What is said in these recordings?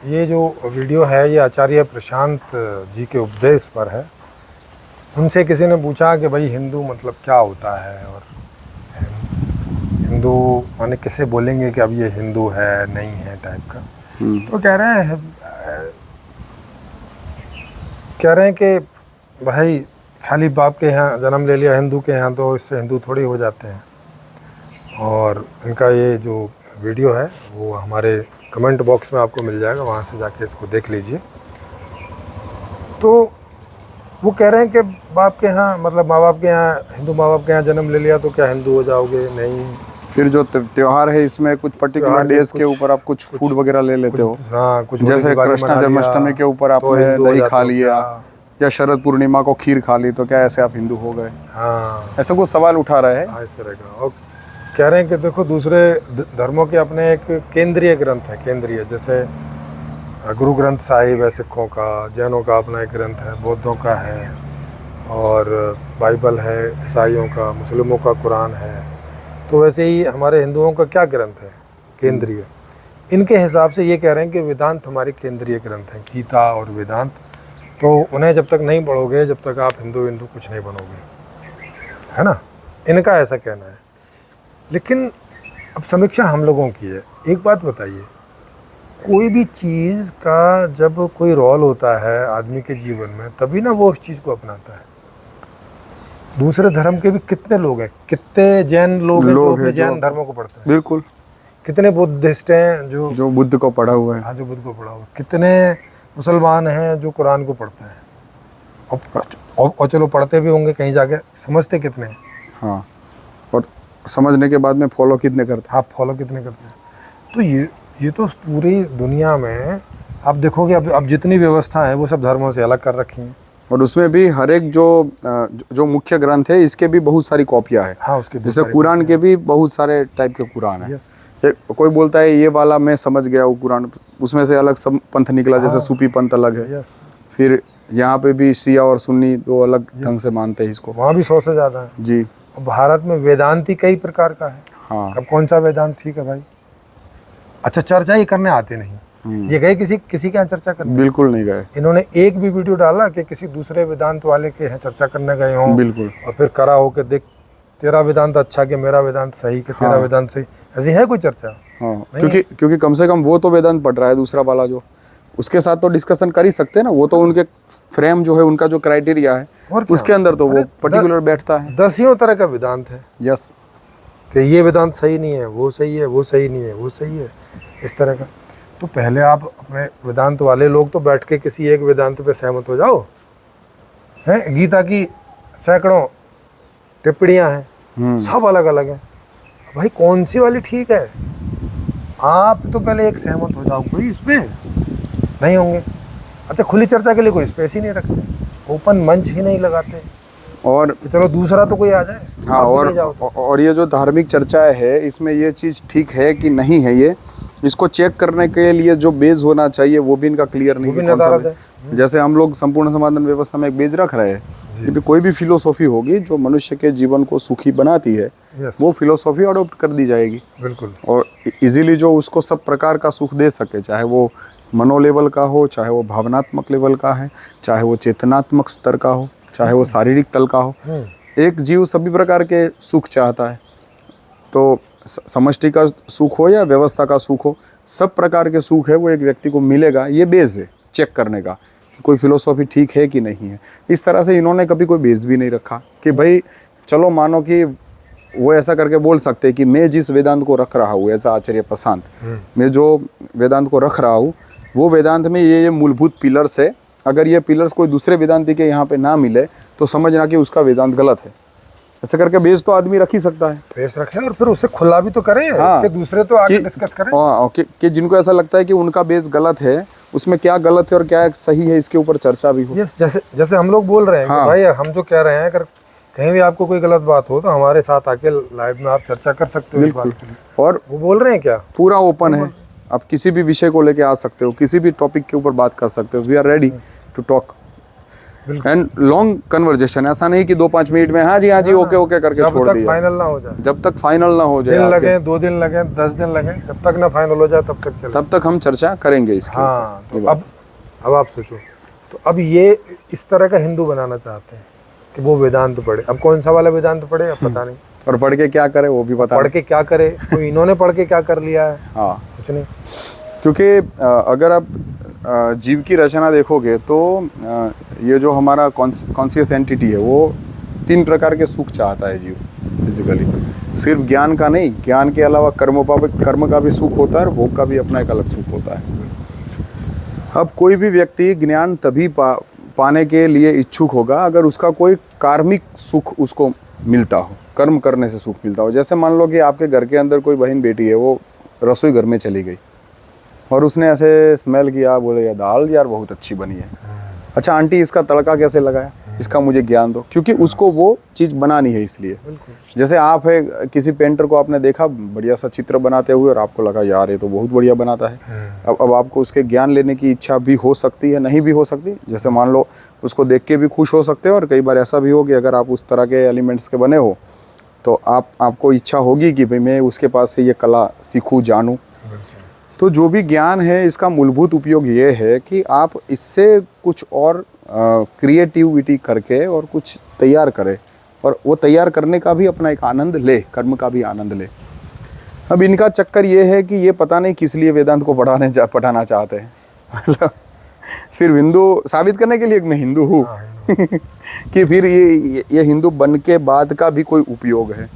ये जो वीडियो है ये आचार्य प्रशांत जी के उपदेश पर है। उनसे किसी ने पूछा कि भाई हिंदू मतलब क्या होता है, और हिंदू माने किसे बोलेंगे कि अब ये हिंदू है नहीं है टाइप का। तो कह रहे हैं कि भाई खाली बाप के यहाँ जन्म ले लिया हिंदू के यहाँ तो इससे हिंदू थोड़ी हो जाते हैं। और इनका ये जो वीडियो है वो हमारे कमेंट बॉक्स में आपको मिल जाएगा, वहाँ से जाके इसको देख लीजिए। तो वो कह रहे हैं कि बाप के यहाँ मतलब माँ बाप के यहाँ, हिंदू माँ बाप के यहाँ जन्म ले लिया तो क्या हिंदू हो जाओगे? नहीं। फिर जो त्योहार है इसमें कुछ पर्टिकुलर डेज के ऊपर आप कुछ फूड वगैरह ले लेते हो। हाँ, कुछ जैसे कृष्ण जन्माष्टमी के ऊपर आपने दही खा लिया या शरद पूर्णिमा को खीर खा ली, तो क्या ऐसे आप हिंदू हो गए? हाँ, ऐसा कुछ सवाल उठा रहे हैं। हाँ, इस तरह का। और कह रहे हैं कि देखो दूसरे धर्मों के अपने एक केंद्रीय ग्रंथ है, केंद्रीय, जैसे गुरु ग्रंथ साहिब है सिखों का, जैनों का अपना एक ग्रंथ है, बौद्धों का है, और बाइबल है ईसाइयों का, मुस्लिमों का कुरान है। तो वैसे ही हमारे हिंदुओं का क्या ग्रंथ है? केंद्रीय। इनके हिसाब से ये कह रहे हैं कि वेदांत हमारे केंद्रीय ग्रंथ हैं, गीता और वेदांत। तो उन्हें जब तक नहीं पढ़ोगे, जब तक आप हिंदू कुछ नहीं बनोगे, है ना? इनका ऐसा कहना है। लेकिन अब समीक्षा हम लोगों की है। एक बात बताइए, कोई भी चीज़ का जब कोई रोल होता है आदमी के जीवन में, तभी ना वो उस चीज़ को अपनाता है। दूसरे धर्म के भी कितने लोग हैं, कितने जैन लोग हैं जो अपने जैन धर्मों को पढ़ते हैं। बिल्कुल। कितने बुद्धिस्ट हैं जो बुद्ध को पढ़ा हुआ है। हाँ, जो बुद्ध को पढ़ा हुआ है। कितने मुसलमान हैं जो कुरान को पढ़ते हैं। और चलो पढ़ते भी होंगे, कहीं जाके समझते कितने हैं? हाँ, और समझने के बाद में फॉलो कितने करते हैं? आप फॉलो कितने करते हैं? तो ये तो पूरी दुनिया में आप देखोगे, अब जितनी व्यवस्था है वो सब धर्मों से अलग कर रखी हैं। और उसमें भी हर एक जो मुख्य ग्रंथ है इसके भी बहुत सारी कॉपियाँ हैं। हाँ, उसके जैसे कुरान के भी बहुत सारे टाइप के कुरान है। कोई बोलता है ये वाला मैं समझ गया वो कुरान, उसमें से अलग सब पंथ निकला। जैसे सूफी पंथ अलग है। फिर यहाँ पे भी शिया और सुन्नी दो अलग ढंग से मानते हैं इसको। वहाँ भी 100 से ज़्यादा है जी। भारत में वेदांती कई प्रकार का है। हाँ। अब कौन सा वेदांत ठीक है भाई? अच्छा, चर्चा ही करने आते नहीं। ये गए किसी के यहाँ चर्चा करने? बिल्कुल नहीं गए। इन्होंने एक भी वीडियो डाला कि किसी दूसरे वेदांत वाले के यहाँ चर्चा करने गए हों? बिल्कुल। और फिर करा हो कि देख तेरा वेदांत अच्छा कि मेरा वेदांत सही कि तेरा वेदांत सही, ऐसी है कोई चर्चा? हाँ, क्योंकि कम से कम वो तो वेदांत पढ़ रहा है, दूसरा वाला जो, उसके साथ तो डिस्कशन कर ही सकते हैं ना। वो तो उनके फ्रेम जो है, उनका जो क्राइटेरिया है उसके अंदर तो वो पर्टिकुलर बैठता है। दसियों तरह का वेदांत है। यस। कि ये वेदांत सही नहीं है, वो सही है, वो सही नहीं है, वो सही है, इस तरह का। तो पहले आप अपने वेदांत वाले लोग तो बैठ के किसी एक वेदांत पे सहमत हो जाओ। हैं, गीता की सैकड़ों टिप्पणियाँ हैं, सब अलग अलग हैं। भाई कौन सी वाली ठीक है? आप तो पहले एक सहमत हो जाओ। कोई इस पे नहीं होंगे। अच्छा, खुली चर्चा के लिए कोई स्पेस ही नहीं रखते, ओपन मंच ही नहीं लगाते। और चलो दूसरा तो कोई आ जाए। हाँ, और ये जो धार्मिक चर्चाएं है इसमें ये चीज़ ठीक है कि नहीं है, ये इसको चेक करने के लिए जो बेस होना चाहिए वो भी इनका क्लियर नहीं है। जैसे हम लोग संपूर्ण समाधान व्यवस्था में एक बेस रख रहे हैं कि कोई भी फिलोसॉफी होगी जो मनुष्य के जीवन को सुखी बनाती है, वो फिलोसॉफी अडॉप्ट कर दी जाएगी। बिल्कुल। और इजीली जो उसको सब प्रकार का सुख दे सके, चाहे वो मनो लेवल का हो, चाहे वो भावनात्मक लेवल का है, चाहे वो चेतनात्मक स्तर का हो, चाहे वो शारीरिक तल का हो। एक जीव सभी प्रकार के सुख चाहता है। तो समष्टि का सुख हो या व्यवस्था का सुख हो, सब प्रकार के सुख है वो एक व्यक्ति को मिलेगा। ये बेस है चेक करने का, कोई फिलोसॉफी ठीक है कि नहीं है। इस तरह से इन्होंने कभी कोई बेस भी नहीं रखा कि भाई चलो मानो कि वो ऐसा करके बोल सकते हैं कि मैं जिस वेदांत को रख रहा हूँ, ऐसा आचार्य प्रशांत, मैं जो वेदांत को रख रहा हूँ वो वेदांत में ये मूलभूत पिलर्स है। अगर ये पिलर्स कोई दूसरे वेदांती के यहाँ पे ना मिले तो समझना कि उसका वेदांत गलत है। ऐसा करके बेस तो आदमी रख ही सकता है। बेस रखे और फिर उसे खुला भी तो करें। हाँ, कि दूसरे तो आगे डिस्कस करें। कि जिनको ऐसा लगता है कि उनका बेस गलत है, उसमें क्या गलत है और क्या सही है, इसके ऊपर चर्चा भी हो। जैसे हम लोग बोल रहे हैं कि भाई हम जो कह रहे हैं, अगर कहीं भी आपको कोई गलत बात हो तो हमारे साथ आके लाइव में आप चर्चा कर सकते हो इस बात के लिए। और वो बोल रहे हैं क्या, पूरा ओपन है, आप किसी भी विषय को लेके आ सकते हो, किसी भी टॉपिक के ऊपर बात कर सकते हो। We are ready to talk. And long conversation, ऐसा नहीं कि 2-5 मिनट में हाँ जी ओके ओके करके छोड़ जब तक दिया। फाइनल ना हो जाए, जब तक फाइनल ना हो जाए, दिन आपके- लगे, 2 दिन लगे, 10 दिन लगे, जब तक ना फाइनल हो जाए तब तक चले। तब तक हम चर्चा करेंगे इसके हाँ, ऊपर। तो अब आप सोचो, तो अब ये इस तरह का हिंदू बनाना चाहते हैं कि वो वेदांत पढ़े। अब कौन सा वाला वेदांत पढ़े अब पता नहीं, और पढ़ के क्या करे वो भी पता पढ़ नहीं। के क्या करे, कोई इन्होंने पढ़ के क्या कर लिया है, हाँ, कुछ नहीं। क्योंकि अगर आप जीव की रचना देखोगे तो ये जो हमारा कॉन्शियस एंटिटी है वो 3 प्रकार के सुख चाहता है जीव फिजिकली। सिर्फ ज्ञान का नहीं, ज्ञान के अलावा कर्म का भी सुख होता है और भोग का भी अपना एक अलग सुख होता है। अब कोई भी व्यक्ति ज्ञान तभी पाने के लिए इच्छुक होगा अगर उसका कोई कार्मिक सुख उसको मिलता हो, कर्म करने से सुख मिलता हो। जैसे मान लो कि आपके घर के अंदर कोई बहन बेटी है, वो रसोई घर में चली गई और उसने ऐसे स्मेल किया, बोले यार दाल यार बहुत अच्छी बनी है, अच्छा आंटी इसका तड़का कैसे लगाया, इसका मुझे ज्ञान दो, क्योंकि उसको वो चीज़ बनानी है इसलिए। जैसे आप है, किसी पेंटर को आपने देखा बढ़िया सा चित्र बनाते हुए और आपको लगा यार ये तो बहुत बढ़िया बनाता है, अब आपको उसके ज्ञान लेने की इच्छा भी हो सकती है, नहीं भी हो सकती। जैसे मान लो उसको देख के भी खुश हो सकते हो, और कई बार ऐसा भी हो कि अगर आप उस तरह के एलिमेंट्स के बने हो तो आपको इच्छा होगी कि भाई मैं उसके पास से ये कला सीखूं, जानूं। तो जो भी ज्ञान है इसका मूलभूत उपयोग ये है कि आप इससे कुछ और क्रिएटिविटी करके और कुछ तैयार करें, और वो तैयार करने का भी अपना एक आनंद ले, कर्म का भी आनंद ले। अब इनका चक्कर ये है कि ये पता नहीं किस लिए वेदांत को पढ़ाना चाहते हैं। मतलब सिर्फ हिंदू साबित करने के लिए कि मैं हिंदू हूँ कि फिर ये हिंदू बन के बाद का भी कोई उपयोग है,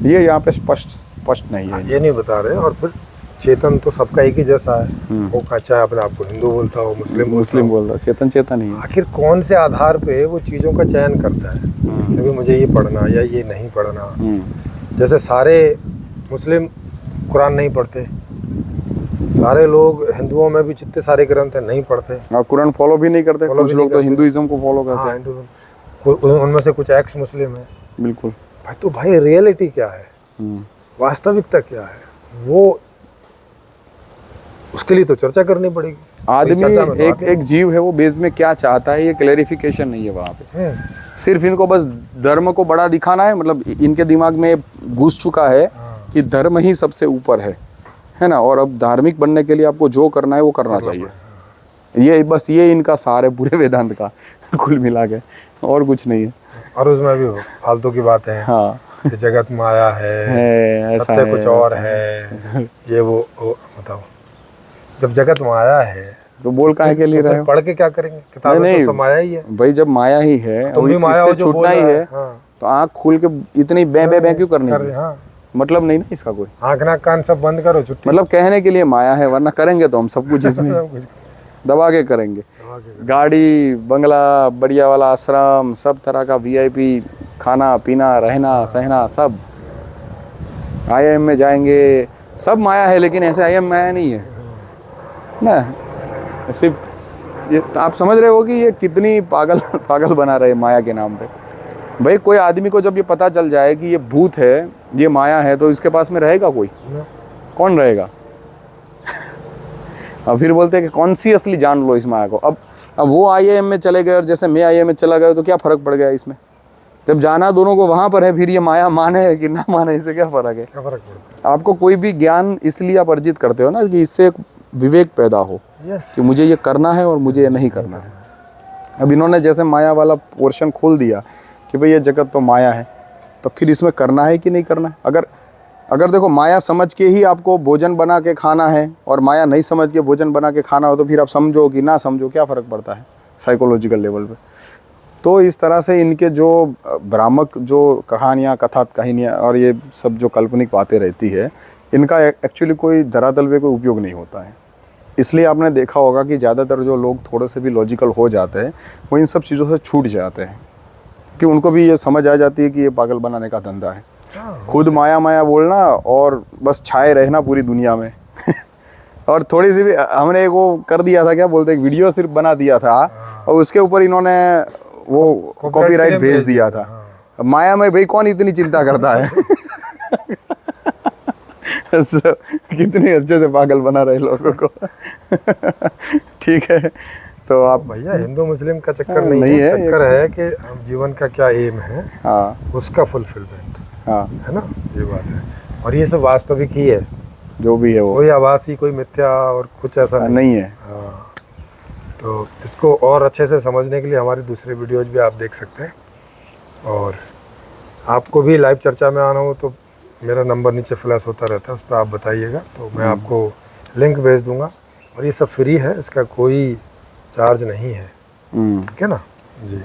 ये यहाँ पे स्पष्ट नहीं है। ये नहीं बता रहे। और फिर चेतन तो सबका एक ही जैसा है, वो चाहे अपने आप को हिंदू बोलता हो, मुस्लिम बोलता, चेतन ही है। आखिर कौन से आधार पे वो चीज़ों का चयन करता है कि भाई मुझे ये पढ़ना या ये नहीं पढ़ना। जैसे सारे मुस्लिम कुरान नहीं पढ़ते, सारे लोग हिंदुओं में भी जितने सारे ग्रंथ हैं नहीं पढ़ते, और कुरान फॉलो भी नहीं करते। कुछ लोग तो हिंदुइज्म को फॉलो करते हैं। हिंदू उनमें से कुछ एक्स मुस्लिम है। बिल्कुल भाई, तो भाई रियलिटी क्या है, वास्तविकता क्या है, वो उसके लिए तो चर्चा करनी पड़ेगी। आदमी एक जीव है, वो बेस में क्या चाहता है ये क्लैरिफिकेशन नहीं है वहाँ पे। सिर्फ इनको बस धर्म को बड़ा दिखाना है, मतलब इनके दिमाग में घुस चुका है कि धर्म ही सबसे ऊपर है ना, और अब धार्मिक बनने के लिए आपको जो करना है वो करना चाहिए। ये बस ये इनका सार है पूरे वेदांत का कुल मिला के, और कुछ नहीं है। और उसमें भी फालतू की बातें हैं। हाँ, कि जगत माया है, सत्य कुछ और है, ये वो बताओ। जब जगत माया है तो बोल काहे के लिए रहे हो? पढ़ के क्या करेंगे, किताब में तो सब माया ही है भाई। जब माया ही है, तुम भी माया हो जो छूटना ही है, तो आँख खोल के इतनी बे क्यों करनी है? मतलब नहीं ना इसका कोई। आँख नाक कान सब बंद करो, छुट्टी। मतलब कहने के लिए माया है, वरना करेंगे तो हम सब कुछ इसमें दबा के करेंगे। गाड़ी, बंगला, बढ़िया वाला आश्रम, सब तरह का VIP, खाना पीना, रहना सहना, सब IIM में जाएंगे, सब माया है। लेकिन ऐसे IIM माया नहीं है ना। सिर्फ ये आप समझ रहे हो कि ये कितनी पागल बना रहे माया के नाम पे। भाई कोई आदमी को जब ये पता चल जाए कि ये भूत है, ये माया है, तो इसके पास में रहेगा कोई? कौन रहेगा? अब फिर बोलते हैं कि कॉन्शियसली जान लो इस माया को। अब वो IIM में चले गए और जैसे मैं IIM में चला गया, तो क्या फ़र्क पड़ गया इसमें? जब जाना दोनों को वहाँ पर है, फिर ये माया माने कि ना माने, इससे क्या फ़र्क है? क्या फ़र्क पड़ता है? आपको कोई भी ज्ञान इसलिए आप अर्जित करते हो ना कि इससे एक विवेक पैदा हो कि मुझे ये करना है और मुझे ये नहीं करना है। अब इन्होंने जैसे माया वाला पोर्शन खोल दिया कि भाई ये जगत तो माया है, तो फिर इसमें करना है कि नहीं करना है? अगर देखो माया समझ के ही आपको भोजन बना के खाना है और माया नहीं समझ के भोजन बना के खाना हो, तो फिर आप समझो कि ना समझो, क्या फ़र्क पड़ता है साइकोलॉजिकल लेवल पे? तो इस तरह से इनके जो भ्रामक जो कहानियाँ, कहानियाँ और ये सब जो काल्पनिक बातें रहती है, इनका एक्चुअली कोई धरातल पे कोई उपयोग नहीं होता है। इसलिए आपने देखा होगा कि ज़्यादातर जो लोग थोड़े से भी लॉजिकल हो जाते हैं, वो इन सब चीज़ों से छूट जाते हैं, कि उनको भी ये समझ आ जाती है कि ये पागल बनाने का धंधा है। खुद माया बोलना और बस छाए रहना पूरी दुनिया में और थोड़ी सी भी हमने एक वो कर दिया था, क्या बोलते हैं, वीडियो सिर्फ बना दिया था और उसके ऊपर इन्होंने वो कॉपीराइट भेज दिया था। माया में भाई कौन इतनी चिंता करता है कितने अच्छे से पागल बना रहे लोगों को ठीक है। तो आप भैया हिंदू मुस्लिम का चक्कर हाँ, नहीं नहीं है, है, चक्कर है कि हम जीवन का क्या एम है हाँ उसका फुलफिलमेंट हाँ है ना, ये बात है। और ये सब वास्तविक ही है, जो भी है वो कोई आभासी कोई मिथ्या और कुछ ऐसा ऐसा नहीं। नहीं है। हाँ, तो इसको और अच्छे से समझने के लिए हमारे दूसरे वीडियोज भी आप देख सकते हैं। और आपको भी लाइव चर्चा में आना हो तो मेरा नंबर नीचे फ्लैश होता रहता है, उस पर आप बताइएगा तो मैं आपको लिंक भेज दूंगा। और ये सब फ्री है, इसका कोई चार्ज नहीं है, ठीक है ना जी।